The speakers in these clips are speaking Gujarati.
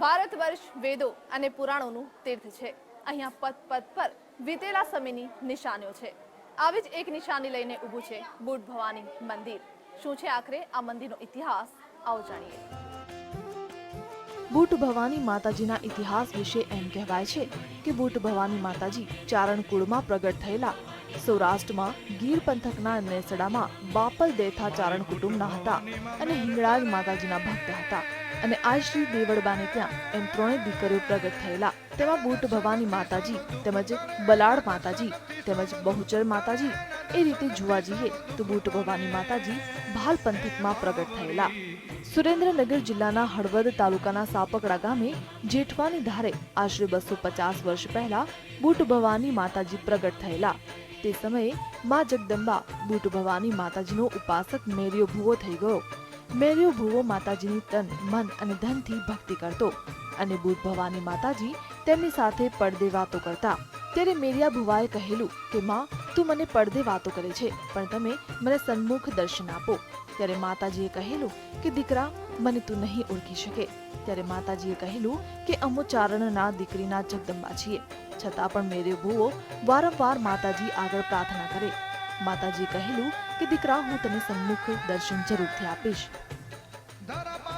ભારત વર્ષ વેદો અને પુરાણોનું તીર્થ છે। અહીંયા પદ પદ પર વીતેલા સમયની નિશાનીઓ છે। આવી જ એક નિશાની લઈને ઊભું છે બુટ ભવાની મંદિર। શું છે આખરે આ મંદિરનો ઇતિહાસ, આવો જાણીએ। બુટ ભવાની માતાજીના ઇતિહાસ વિશે એમ કહેવાય છે કે બુટ ભવાની માતાજી ચારણ કુળમાં પ્રગટ થયેલા સૌરાષ્ટ્રમાં ગીર પંથકના નેસડામાં બાપલ દેથા ચારણ કુટુંબના હતા અને હિંગળાજ માતાજીના ભક્ત હતા અને આ શ્રી દેવળબાને ત્યાં એમ ત્રણેય દીકરીઓ પ્રગટ થયેલા। તેમાં બુટ ભવાની માતાજી તેમજ બલાડ માતાજી તેમજ બહુચર માતાજી। એ રીતે જોવા જઈએ તો બુટ ભવાની માતાજી ભાલ પંથકમાં પ્રગટ થયેલા। સુરેન્દ્રનગર જિલ્લાના હળવદ તાલુકાના સાપકડા ગામે જેઠવાની ધારે આશરે 250 વર્ષ પહેલા બુટ ભવાની માતાજી પ્રગટ થયેલા। તે સમયે માં જગદંબા બુટ ભવાની માતાજીનો ઉપાસક મેરિયો ભૂવો થઈ ગયો। મેરિયો ભૂવો માતાજીની તન, મન અને ધનથી ભક્તિ કરતો અને બુટ ભવાની માતાજી તેમની સાથે પડદે વાતો કરતા। ત્યારે મેરિયા ભુવાએ કહેલું કે માં, તું મને પડદે વાતો કરે છે, પણ તમે મને સન્મુખ દર્શન આપો। ત્યારે માતાજીએ કહેલું કે દીકરા, મને તું નહીં ઓળખી શકે। ત્યારે માતાજીએ કહેલું કે અમો ચારણના દીકરીના જગદંબા છીએ। છતાં પણ મેરિયો ભુવો વારંવાર માતાજી આગળ પ્રાર્થના કરે। માતાજીએ કહેલું કે દીકરા, હું તને સન્મુખ દર્શન જરૂરથી આપીશ।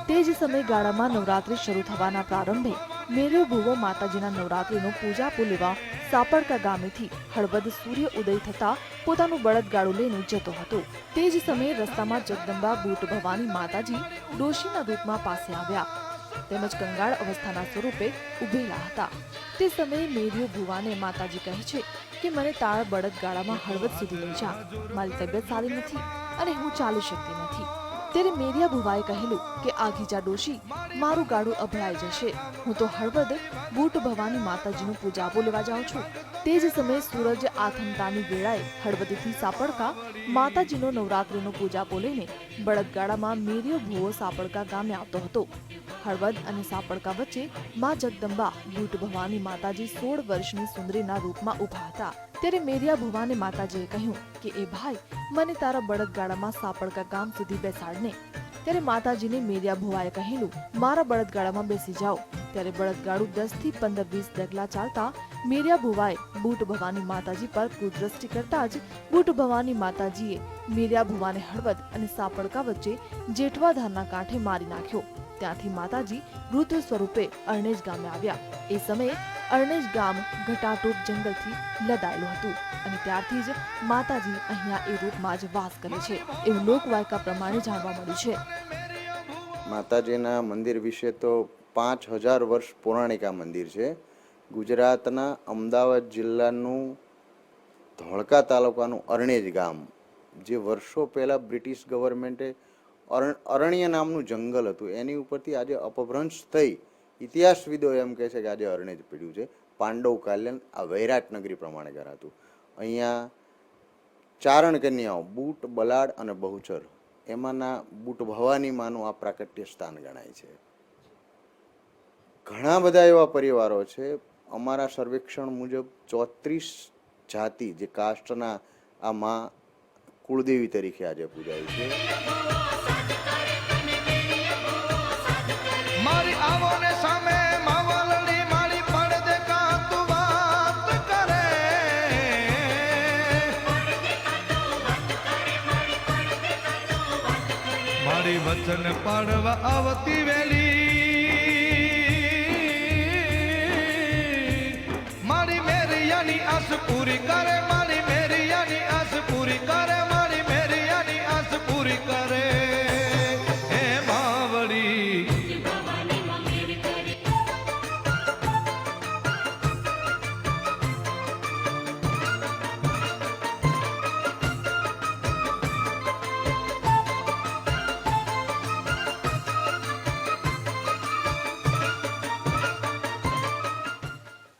તે જ સમયગાળામાં નવરાત્રી શરૂ થવાના પ્રારંભે મેરિયો ભુવો માતાજીના નવરાત્રીનો પૂજાપો લેવા સાપડકા ગામેથી હળવદ સૂર્ય ઉદય થતા પોતાનું બળદગાડું લઈને જતો હતો। તે જ સમયે રસ્તામાં જગદંબા બુટ ભવાની માતાજી ડોશીના રૂપમાં પાસે આવ્યા તેમજ કંગાળ અવસ્થાના સ્વરૂપે ઉભેલા હતા। તે સમયે મેરિયો ભુવાને માતાજી કહે છે કે મને તારા બળદગાડામાં હળવદ સુધી લઈ જા, મારી તબિયત સારી નથી અને હું ચાલી શકતી નથી। ત્યારે મેરિયા ભુવાએ કહેલું કે આગી જા ડોશી, મારું ગાડું અભળાઈ જશે, હું તો હળવદ બુટ ભવાની માતાજીનું પૂજાપો લેવા જાઉં છું। તે જ સમયે સૂરજ આથમતાની વેળાએ હળવદથી સાપડકા માતાજીનો નવરાત્રીનો પૂજાપો લઈને બળદગાડામાં મેરિયો ભુવો સાપડકા ગામે આવતો હતો। હળવદ અને સાપડકા વચ્ચે માં જગદંબા બુટ ભવાની માતાજી 16 વર્ષની સુંદરીના રૂપમાં ઊભા હતા। ત્યારે મેરિયા ભુવાને માતાજીએ કહ્યું કે એ ભાઈ, મને તારા બળદગાડામાં સાપડકા ગામ સુધી બેસાડને। ત્યારે માતાજીને મેરિયા ભુવાએ કહેલું, મારા બળદગાડામાં બેસી જાઓ। ત્યારે બળદગાડું 10 થી 15 20 ડગલા ચાલતા મેરિયા ભુવાએ બુટ ભવાની માતાજી પર કુદૃષ્ટિ કરતા જ બુટ ભવાની માતાજીએ મેરિયા ભુવાને હળવદ અને સાપડકા વચ્ચે જેઠવાધારના કાંઠે મારી નાખ્યો। ત્યાંથી માતાજી રુદ્ર સ્વરૂપે અરણેજ ગામે આવ્યા। એ સમયે અરણેજ ગામ ઘટાટોપ જંગલથી લદાયેલું હતું અને ત્યારથી જ માતાજી અહીંયા એ રૂપમાં જ વાસ કરે છે એવું લોકવાયકા પ્રમાણે જાણવા મળ્યું છે। માતાજીના મંદિર વિશે તો 5000 વર્ષ પૌરાણિક આ મંદિર છે। ગુજરાતના અમદાવાદ જિલ્લાનું ધોળકા તાલુકાનું અરણેજ ગામ, જે વર્ષો પહેલાં બ્રિટિશ ગવર્મેન્ટે અરણ્ય નામનું જંગલ હતું એની ઉપરથી આજે અપભ્રંશ થઈ ઇતિહાસવિદો એમ કહે છે કે આજે અરણેજ પડ્યું છે। પાંડવ કાલ્યન આ વૈરાટ નગરી પ્રમાણે કરાતું। અહીંયા ચારણ કન્યાઓ બુટ, બલાડ અને બહુચર, એમાંના બુટ ભવાની માનું આ પ્રાકટ્ય સ્થાન ગણાય છે। ઘણા બધા એવા પરિવારો છે, અમારા સર્વેક્ષણ મુજબ 34 જાતિ જે કાસ્ટના આ માં કુળદેવી તરીકે આજે પૂજાય છે। મારી આવો ને સામે માવલડી મારી પડદે કાતું વાત કરે, મારી વચન પાડવા આવતી વેલી, મારી મેરિયાની આસ પૂરી કરે, મારી મેરિયાની આસ પૂરી કરે, મારી મેરિયાની આસ પૂરી કરે। હે માવડી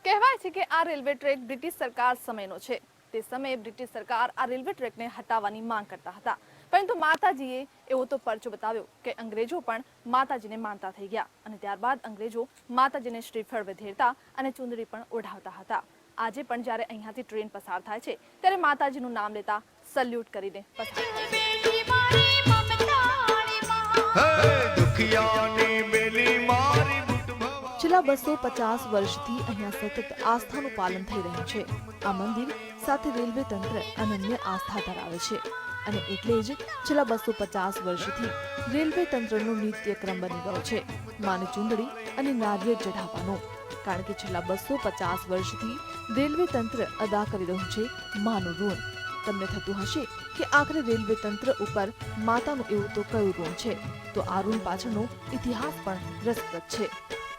કહેવાય છે કે આ રેલવે ટ્રેક બ્રિટિશ સરકાર સમયનો છે। તે સમયે બ્રિટિશ સરકાર આ રેલવે ટ્રેકને હટાવવાની માંગ કરતા હતા, પરંતુ માતાજીએ એવો તો પરચો બતાવ્યો કે અંગ્રેજો પણ માતાજીને માનતા થઈ ગયા અને ત્યારબાદ અંગ્રેજો માતાજીને શ્રીફળ વધેરતા અને ચુંદડી પણ ઓઢાવતા હતા। આજે પણ જ્યારે અહીંયાથી ટ્રેન પસાર થાય છે ત્યારે માતાજીનું નામ લેતા સલ્યુટ કરીને પસાર થાય છે। છેલ્લા 250 વર્ષથી અહીંયા સતત આસ્થાનું પાલન થઈ રહ્યું છે. આ મંદિર સાથે રેલવે તંત્ર અનન્ય આસ્થા ધરાવે છે અને એટલે જ છેલ્લા 250 વર્ષથી રેલવે તંત્રનો નિત્યક્રમ બની ગયો છે માને ચૂંદડી અને નારિયેળ ચઢાવવાનો. કારણ કે છેલ્લા 250 વર્ષથી રેલવે તંત્ર અદા કરી રહ્યું છે માનું ઋણ. તમને થતું હશે કે આખરે રેલવે તંત્ર ઉપર માતાનું એવું તો કયું ઋણ છે? તો આ ઋણ પાછળનો ઇતિહાસ પણ રસપ્રદ છે.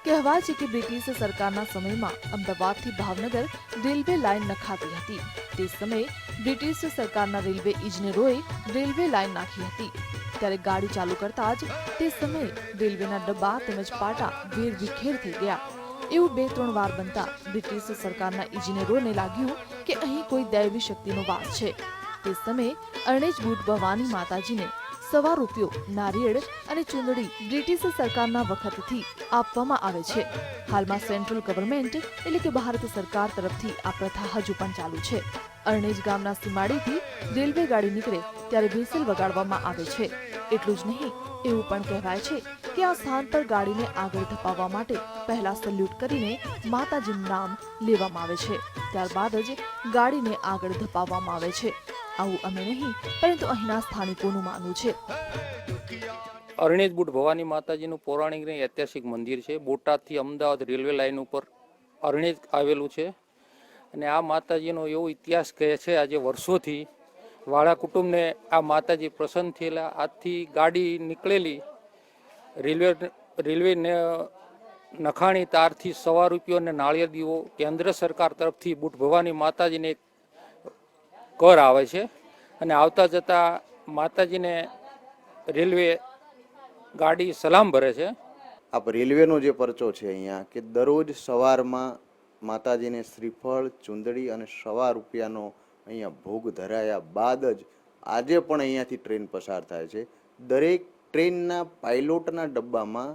કહેવાય છે કે બ્રિટિશ સરકારના સમયમાં અમદાવાદથી ભાવનગર રેલવે લાઇન નખાતી હતી. તે સમયે બ્રિટિશ સરકારના રેલવે ઇજનેરોએ રેલવે લાઇન નાખી હતી. ત્યારે ગાડી ચાલુ કરતા જ તે સમયે રેલવેના ડબ્બા તેમજ પાટા વેર વિખેર થઈ ગયા. એવું 2-3 વાર બનતા બ્રિટિશ સરકારના ઇજનેરોને લાગ્યું કે અહીં કોઈ દૈવી શક્તિનો વાસ છે. તે સમયે અરણેજ બુટ ભવાની માતાજીને ₹100, નારિયેળ અને ચૂંદડી બ્રિટિશ સરકારના વખતથી આપવામાં આવે છે. હાલમાં સેન્ટ્રલ ગવર્મેન્ટ એટલે કે ભારત સરકાર તરફથી આ પ્રથા હજુ પણ ચાલુ છે. અરણેજ ગામના સીમાડેથી રેલવે ગાડી નીકળે ત્યારે વ્હિસલ વગાડવામાં આવે છે. એટલું જ નહીં, એવું પણ કહેવાય છે કે આ સ્થાન પર ગાડીને આગળ ધપાવવા માટે પહેલા સલ્યુટ કરીને માતાજીનું નામ લેવામાં આવે છે. ત્યારબાદ જ ગાડીને આગળ ધપાવવામાં આવે છે. આવું અમે નહીં, પરંતુ અહીંના સ્થાનિકોનું માનવું છે. અરણેજ બુટ ભવાની માતાજીનું પૌરાણિક અને ઐતિહાસિક મંદિર છે. બોટાદથી અમદાવાદ રેલવે લાઇન ઉપર અરણેજ આવેલું છે અને આ માતાજીનો એવો ઇતિહાસ કહે છે આજે વર્ષોથી વાળા કુટુંબને આ માતાજી પ્રસન્ન થયેલા. આજથી ગાડી નીકળેલી રેલવે નખાણી તારથી ₹100 અને નાળિયેર દીવો કેન્દ્ર સરકાર તરફથી બુટ ભવાની માતાજીને કર આવે છે અને આવતા જતા માતાજીને રેલવે ગાડી સલામ ભરે છે. આપ રેલવેનો જે પરચો છે અહીંયા કે દરરોજ સવારમાં માતાજીને શ્રીફળ, ચૂંદડી અને ₹100નો અહીંયા ભોગ ધરાયા બાદ જ આજે પણ અહીંયાથી ટ્રેન પસાર થાય છે. દરેક ટ્રેનના પાયલોટના ડબ્બામાં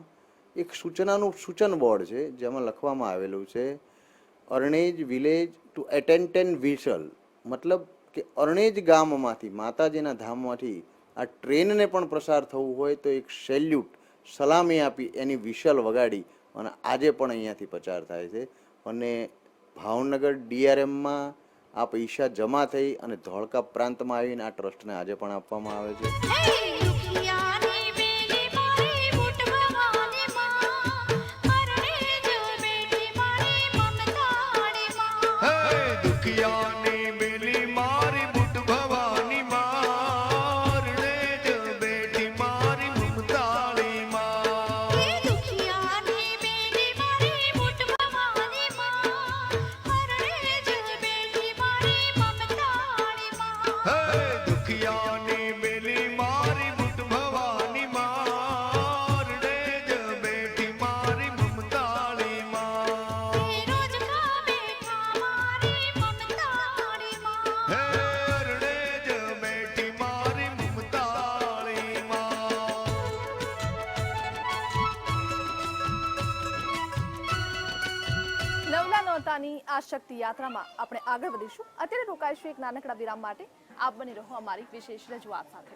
એક સૂચન બોર્ડ છે જેમાં લખવામાં આવેલું છે અરણેજ વિલેજ ટુ એટેન્ટેન વ્હિસલ. મતલબ કે અરણેજ ગામમાંથી, માતાજીના ધામમાંથી આ ટ્રેનને પણ પ્રસાર થવું હોય તો એક સેલ્યુટ, સલામી આપી એની વિશલ વગાડી અને આજે પણ અહીંયાથી પસાર થાય છે. અને ભાવનગર DRMમાં આ પૈસા જમા થઈ અને ધોળકા પ્રાંતમાં આવીને આ ટ્રસ્ટને આજે પણ આપવામાં આવે છે. આ શક્તિ યાત્રામાં આપણે આગળ વધીશું. અત્યારે રોકાઈશું એક નાનકડા વિરામ માટે. આપ બની રહો અમારી વિશેષ રજૂઆત સાથે.